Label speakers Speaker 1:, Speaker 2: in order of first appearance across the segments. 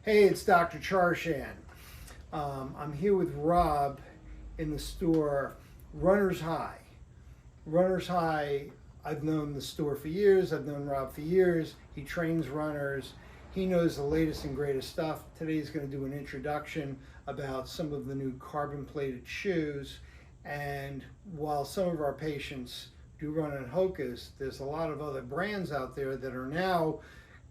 Speaker 1: Hey, it's Dr. Charschan. I'm here with Rob in the store, Runner's High. Runner's High, I've known the store for years. I've known Rob for years. He trains runners. He knows the latest and greatest stuff. Today he's going to do an introduction about some of the new carbon-plated shoes. And while some of our patients do run on Hoka's, there's a lot of other brands out there that are now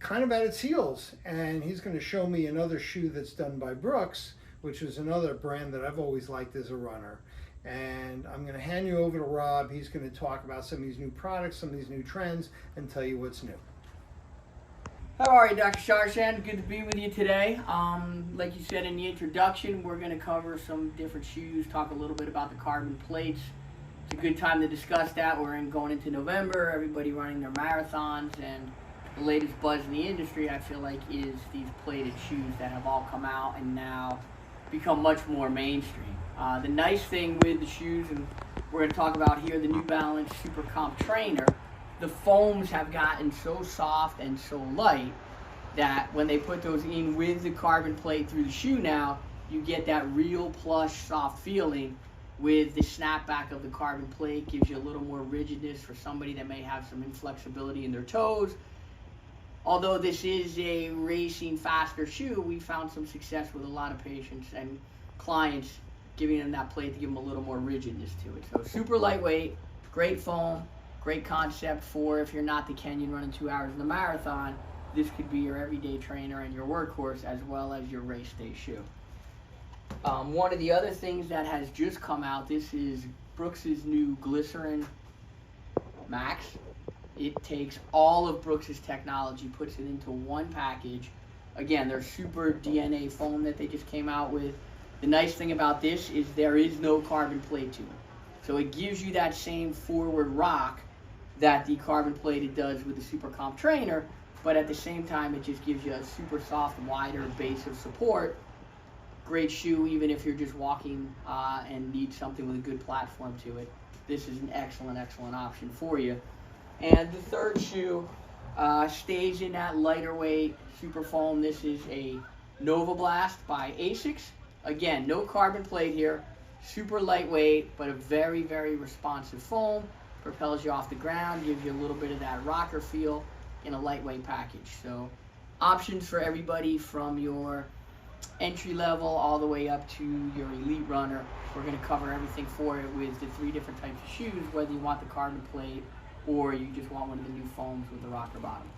Speaker 1: kind of at its heels, and he's going to show me another shoe that's done by Brooks, which is another brand that I've always liked as a runner. And I'm going to hand you over to Rob. He's going to talk about some of these new products, some of these new trends, and tell you what's new.
Speaker 2: How are you, Dr. Charschan? Good to be with you today. Like you said in the introduction, we're going to cover some different shoes, talk a little bit about the carbon plates. It's a good time to discuss that. We're going into November, everybody running their marathons, and the latest buzz in the industry, I feel like, is these plated shoes that have all come out and now become much more mainstream. The nice thing with the shoes, and we're going to talk about here, the New Balance Super Comp Trainer, the foams have gotten so soft and so light that when they put those in with the carbon plate through the shoe now, you get that real plush, soft feeling with the snapback of the carbon plate. Gives you a little more rigidness for somebody that may have some inflexibility in their toes. Although this is a racing faster shoe, we found some success with a lot of patients and clients giving them that plate to give them a little more rigidness to it. So super lightweight, great foam, great concept for if you're not the Kenyan running 2 hours in the marathon. This could be your everyday trainer and your workhorse as well as your race day shoe. One of the other things that has just come out, this is Brooks's new Glycerin Max. It takes all of Brooks's technology, puts it into one package. Again, their super DNA foam that they just came out with. The nice thing about this is there is no carbon plate to it. So it gives you that same forward rock that the carbon plated does with the Super Comp Trainer, but at the same time it just gives you a super soft, wider base of support. Great shoe even if you're just walking and need something with a good platform to it. This is an excellent, excellent option for you. And the third shoe stays in that lighter weight super foam. This is a Nova Blast by Asics. Again, no carbon plate here. Super lightweight, but a very, very responsive foam. Propels you off the ground, gives you a little bit of that rocker feel in a lightweight package. So options for everybody from your entry level all the way up to your elite runner. We're going to cover everything for it with the 3 different types of shoes, whether you want the carbon plate or you just want one of the new foams with the rocker bottom.